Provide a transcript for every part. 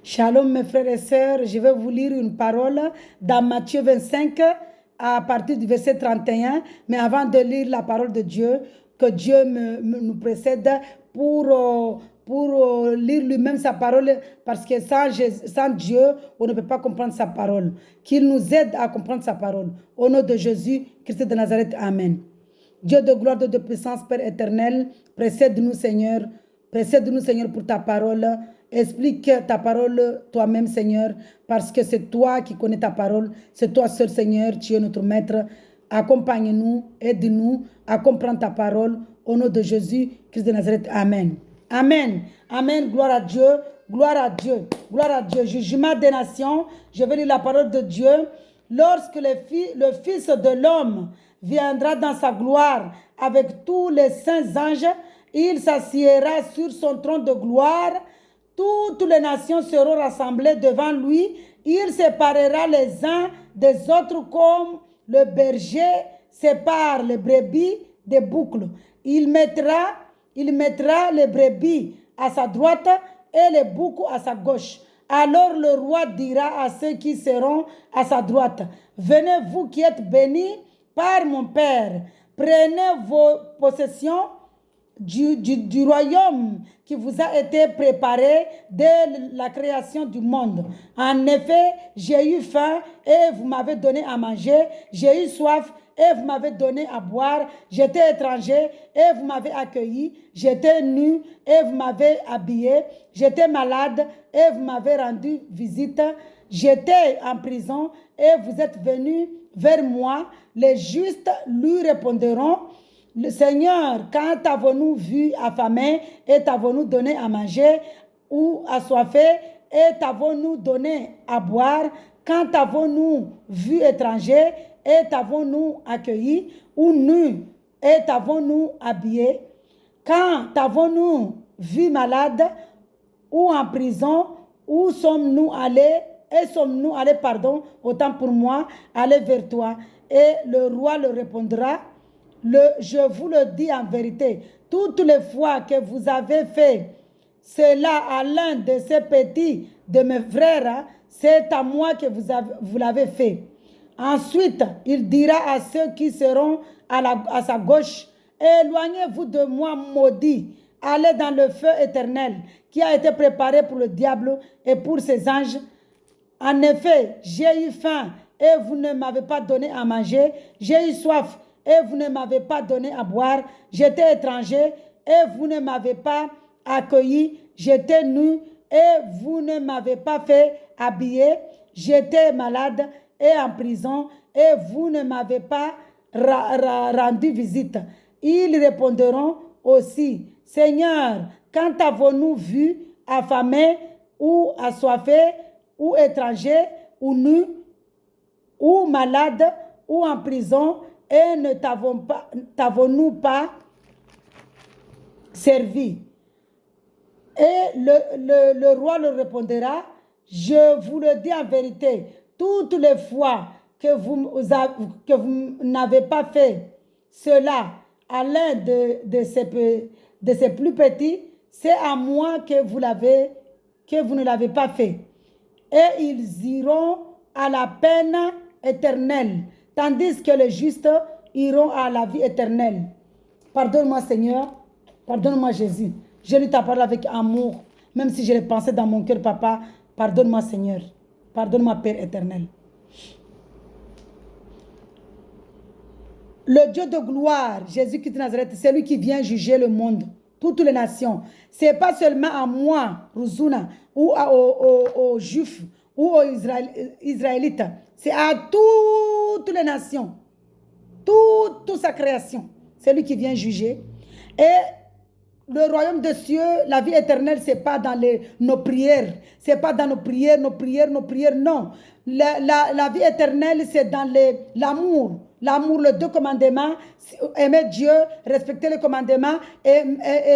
Shalom mes frères et sœurs, je vais vous lire une parole dans Matthieu 25 à partir du verset 31. Mais avant de lire la parole de Dieu, que Dieu nous précède pour lire lui-même sa parole, parce que sans Dieu, on ne peut pas comprendre sa parole. Qu'il nous aide à comprendre sa parole. Au nom de Jésus, Christ de Nazareth, Amen. Dieu de gloire, de puissance, Père éternel, précède-nous Seigneur. Précède-nous Seigneur pour ta parole. Explique ta parole toi-même Seigneur, parce que c'est toi qui connais ta parole. C'est toi seul Seigneur, tu es notre maître. Accompagne-nous, aide-nous à comprendre ta parole. Au nom de Jésus, Christ de Nazareth, Amen. Amen. Amen. Gloire à Dieu. Gloire à Dieu. Gloire à Dieu. Jugement des nations. Je vais lire la parole de Dieu. Lorsque le Fils de l'homme viendra dans sa gloire avec tous les saints anges, il s'assiera sur son trône de gloire. Toutes les nations seront rassemblées devant lui. Il séparera les uns des autres comme le berger sépare les brebis des boucles. Il mettra les brebis à sa droite et les boucles à sa gauche. Alors le roi dira à ceux qui seront à sa droite, venez vous qui êtes bénis par mon Père, prenez vos possessions du royaume qui vous a été préparé dès la création du monde. En effet, j'ai eu faim et vous m'avez donné à manger. J'ai eu soif et vous m'avez donné à boire. J'étais étranger et vous m'avez accueilli. J'étais nu et vous m'avez habillé. J'étais malade et vous m'avez rendu visite. J'étais en prison et vous êtes venus vers moi. Les justes lui répondront, le Seigneur, quand t'avons-nous vu affamé et t'avons-nous donné à manger, ou assoiffé et t'avons-nous donné à boire? Quand t'avons-nous vu étranger et t'avons-nous accueilli, ou nu et t'avons-nous habillé? Quand t'avons-nous vu malade ou en prison, où sommes-nous allés? Autant pour moi, aller vers toi. Et le roi le répondra, je vous le dis en vérité, toutes les fois que vous avez fait cela à l'un de ces petits de mes frères, c'est à moi que vous l'avez fait. Ensuite, il dira à ceux qui seront à sa gauche, éloignez-vous de moi, maudits, allez dans le feu éternel qui a été préparé pour le diable et pour ses anges. En effet, j'ai eu faim et vous ne m'avez pas donné à manger. J'ai eu soif et vous ne m'avez pas donné à boire. J'étais étranger et vous ne m'avez pas accueilli. J'étais nu et vous ne m'avez pas fait habiller. J'étais malade et en prison et vous ne m'avez pas rendu visite. Ils répondront aussi, Seigneur, quand avons-nous vu affamé ou assoiffé ou étranger ou nu ou malade ou en prison et ne t'avons-nous pas servi? Et le roi leur répondra, je vous le dis en vérité, toutes les fois que vous n'avez pas fait cela à l'un de ces plus petits, c'est à moi que vous ne l'avez pas fait. Et ils iront à la peine éternelle, tandis que les justes iront à la vie éternelle. Pardonne-moi Seigneur, pardonne-moi Jésus. Je lis ta parole avec amour, même si je l'ai pensé dans mon cœur, Papa. Pardonne-moi Seigneur, pardonne-moi Père éternel. Le Dieu de gloire, Jésus-Christ de Nazareth, c'est lui qui vient juger le monde, toutes les nations. Ce n'est pas seulement à moi, Ruzuna, ou aux Juifs, ou aux Israélites. C'est à toutes les nations, toute sa création. C'est lui qui vient juger. Et le royaume des cieux, la vie éternelle, ce n'est pas dans nos prières. Ce n'est pas dans nos prières, non. La vie éternelle, c'est dans l'amour. L'amour, les 2 commandements, aimer Dieu, respecter les commandements et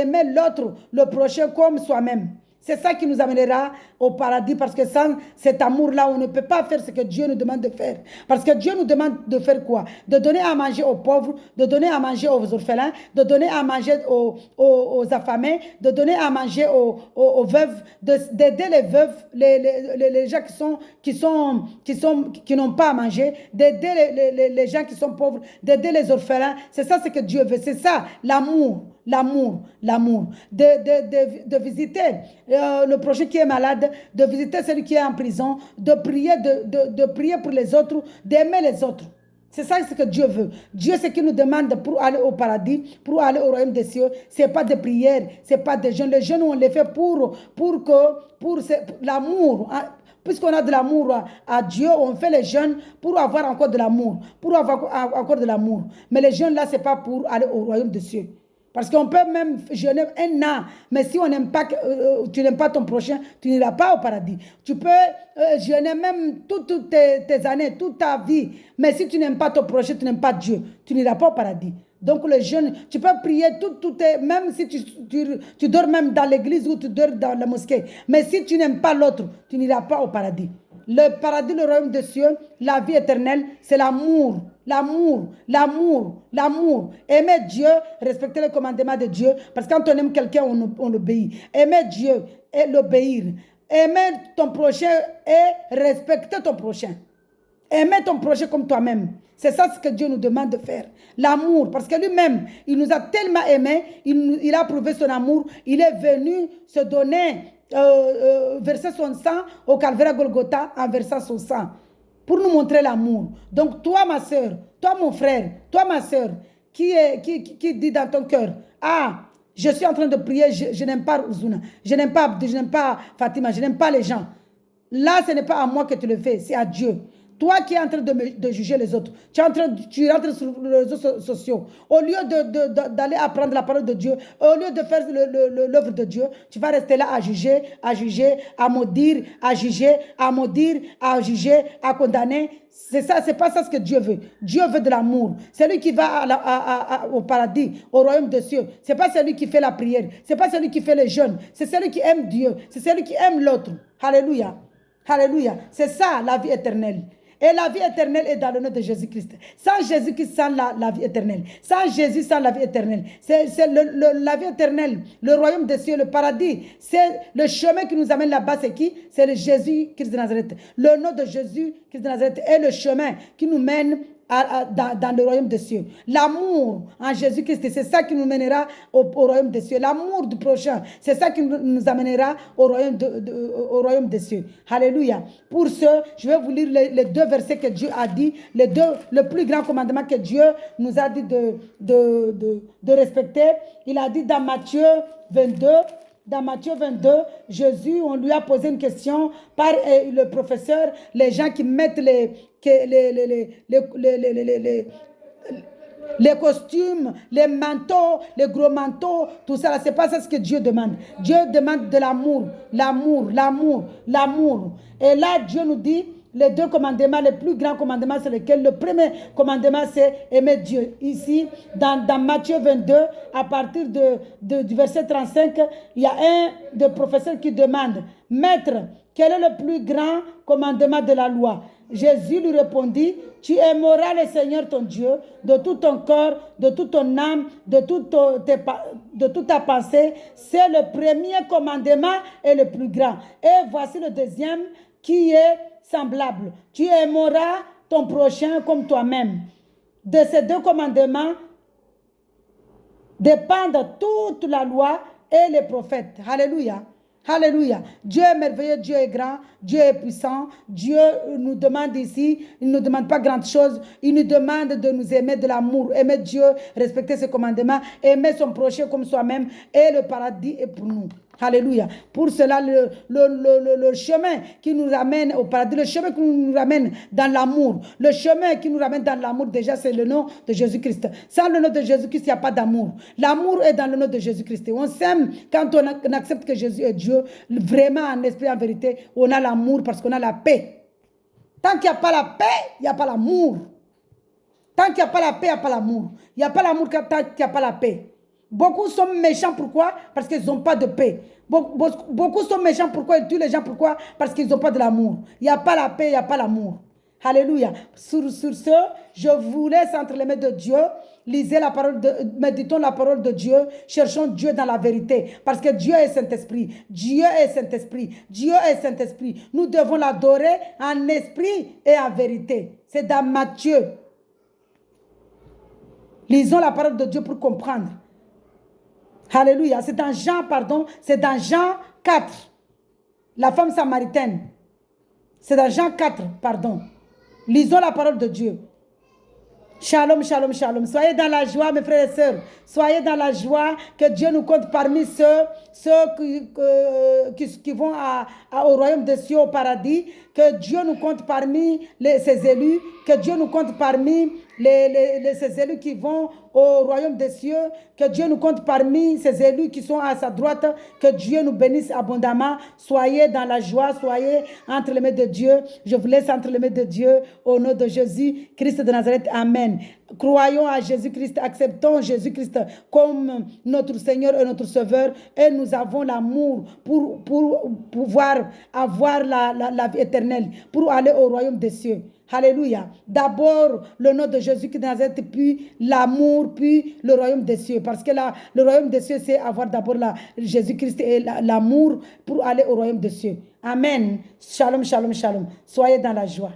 aimer l'autre, le prochain comme soi-même. C'est ça qui nous amènera au paradis, parce que sans cet amour-là, on ne peut pas faire ce que Dieu nous demande de faire. Parce que Dieu nous demande de faire quoi? De donner à manger aux pauvres, de donner à manger aux orphelins, de donner à manger aux affamés, de donner à manger aux veuves, d'aider les veuves, les gens qui n'ont pas à manger, d'aider les gens qui sont pauvres, d'aider les orphelins. C'est ça ce que Dieu veut. C'est ça, l'amour. De visiter le prochain qui est malade, de visiter celui qui est en prison, de prier pour les autres, d'aimer les autres. C'est ça ce que Dieu veut. Dieu, ce qu'il nous demande pour aller au paradis, pour aller au royaume des cieux, ce n'est pas de prières, ce n'est pas de jeûnes. Les jeûnes, on les fait pour l'amour. Puisqu'on a de l'amour à Dieu, on fait les jeûnes pour avoir encore de l'amour. Mais les jeûnes là, ce n'est pas pour aller au royaume des cieux. Parce qu'on peut même jeûner 1 an, mais si on n'aime pas, tu n'aimes pas ton prochain, tu n'iras pas au paradis. Tu peux jeûner même toutes tes années, toute ta vie, mais si tu n'aimes pas ton prochain, tu n'aimes pas Dieu, tu n'iras pas au paradis. Donc le jeûne, tu peux prier même si tu dors même dans l'église ou tu dors dans la mosquée, mais si tu n'aimes pas l'autre, tu n'iras pas au paradis. Le paradis, le royaume des cieux, la vie éternelle, c'est l'amour. Aimer Dieu, respecter les commandements de Dieu. Parce que quand on aime quelqu'un, on l'obéit. Aimer Dieu et l'obéir. Aimer ton prochain et respecter ton prochain. Aimer ton prochain comme toi-même. C'est ça ce que Dieu nous demande de faire. L'amour. Parce que lui-même, il nous a tellement aimés, il a prouvé son amour. Il est venu se donner, verser son sang au calvaire Golgotha en versant son sang. Pour nous montrer l'amour. Donc, toi, ma soeur, toi, mon frère, toi, ma soeur, qui dit dans ton cœur, ah, je suis en train de prier, je n'aime pas Uzuna, je n'aime pas Abdi, je n'aime pas Fatima, je n'aime pas les gens. Là, ce n'est pas à moi que tu le fais, c'est à Dieu. Toi qui es en train de juger les autres, tu rentres sur les réseaux sociaux. Au lieu d'aller apprendre la parole de Dieu, au lieu de faire l'œuvre de Dieu, tu vas rester là à juger, à maudire, à juger, à maudire, à juger, à condamner. C'est ça, c'est pas ça ce que Dieu veut. Dieu veut de l'amour. Celui qui va au paradis, au royaume des cieux, c'est pas celui qui fait la prière, c'est pas celui qui fait les jeûnes, c'est celui qui aime Dieu, c'est celui qui aime l'autre. Alléluia. Alléluia. C'est ça la vie éternelle. Et la vie éternelle est dans le nom de Jésus-Christ. Sans Jésus-Christ, sans la vie éternelle. Sans Jésus, sans la vie éternelle. C'est la vie éternelle, le royaume des cieux, le paradis. C'est le chemin qui nous amène là-bas, c'est qui? C'est le Jésus-Christ de Nazareth. Le nom de Jésus-Christ de Nazareth est le chemin qui nous mène dans le royaume des cieux. L'amour en Jésus-Christ, c'est ça qui nous mènera au royaume des cieux. L'amour du prochain, c'est ça qui nous amènera au royaume des cieux. Alléluia. Pour ce, je vais vous lire les 2 versets que Dieu a dit, le plus grand commandement que Dieu nous a dit de respecter. Il a dit dans Matthieu 22, Jésus, on lui a posé une question par le professeur, les gens qui mettent les costumes, les manteaux, les gros manteaux, tout ça, c'est pas ça ce que Dieu demande. Dieu demande de l'amour. Et là, Dieu nous dit, les 2 commandements, les plus grands commandements, c'est lesquels? Le premier commandement, c'est aimer Dieu. Ici, dans Matthieu 22, à partir du verset 35, il y a un des professeurs qui demande, Maître, quel est le plus grand commandement de la loi? Jésus lui répondit, tu aimeras le Seigneur ton Dieu de tout ton corps, de toute ton âme, de toute ta pensée. C'est le premier commandement et le plus grand. Et voici le deuxième qui est semblable. Tu aimeras ton prochain comme toi-même. De ces 2 commandements dépendent toute la loi et les prophètes. Alléluia. Alléluia. Dieu est merveilleux, Dieu est grand, Dieu est puissant. Dieu nous demande ici, il ne nous demande pas grand chose, il nous demande de nous aimer de l'amour, aimer Dieu, respecter ses commandements, aimer son prochain comme soi-même, et le paradis est pour nous. Alléluia. Pour cela, le chemin qui nous ramène au paradis, le chemin qui nous ramène dans l'amour, le chemin qui nous ramène dans l'amour, déjà, c'est le nom de Jésus-Christ. Sans le nom de Jésus-Christ, il n'y a pas d'amour. L'amour est dans le nom de Jésus-Christ. On s'aime quand on accepte que Jésus est Dieu, vraiment en esprit, en vérité, on a l'amour parce qu'on a la paix. Tant qu'il n'y a pas la paix, il n'y a pas l'amour. Tant qu'il n'y a pas la paix, il n'y a pas l'amour. Il n'y a pas l'amour tant qu'il n'y a pas la paix. Beaucoup sont méchants, pourquoi? Parce qu'ils n'ont pas de paix. Beaucoup sont méchants. Pourquoi ils tuent les gens? Pourquoi? Parce qu'ils n'ont pas de l'amour. Il n'y a pas la paix, il n'y a pas l'amour. Alléluia. Sur ce, je vous laisse entre les mains de Dieu. Lisez la parole méditons la parole de Dieu. Cherchons Dieu dans la vérité. Parce que Dieu est Saint-Esprit. Dieu est Saint-Esprit. Dieu est Saint-Esprit. Nous devons l'adorer en esprit et en vérité. C'est dans Matthieu. Lisons la parole de Dieu pour comprendre. Alléluia. C'est dans Jean, pardon. C'est dans Jean 4. La femme samaritaine. C'est dans Jean 4, pardon. Lisons la parole de Dieu. Shalom, shalom, shalom. Soyez dans la joie, mes frères et sœurs. Soyez dans la joie que Dieu nous compte parmi ceux qui vont au royaume des cieux, au paradis. Que Dieu nous compte parmi ses élus. Que Dieu nous compte parmi ces élus qui vont au royaume des cieux. Que Dieu nous compte parmi ces élus qui sont à sa droite. Que Dieu nous bénisse abondamment. Soyez dans la joie, soyez entre les mains de Dieu. Je vous laisse entre les mains de Dieu au nom de Jésus, Christ de Nazareth. Amen. Croyons à Jésus-Christ, acceptons Jésus-Christ comme notre Seigneur et notre Sauveur, et nous avons l'amour pour pouvoir avoir la vie éternelle, pour aller au royaume des cieux. Alléluia. D'abord, le nom de Jésus-Christ de Nazareth, puis l'amour, puis le royaume des cieux. Parce que le royaume des cieux, c'est avoir d'abord Jésus-Christ et l'amour pour aller au royaume des cieux. Amen. Shalom, shalom, shalom. Soyez dans la joie.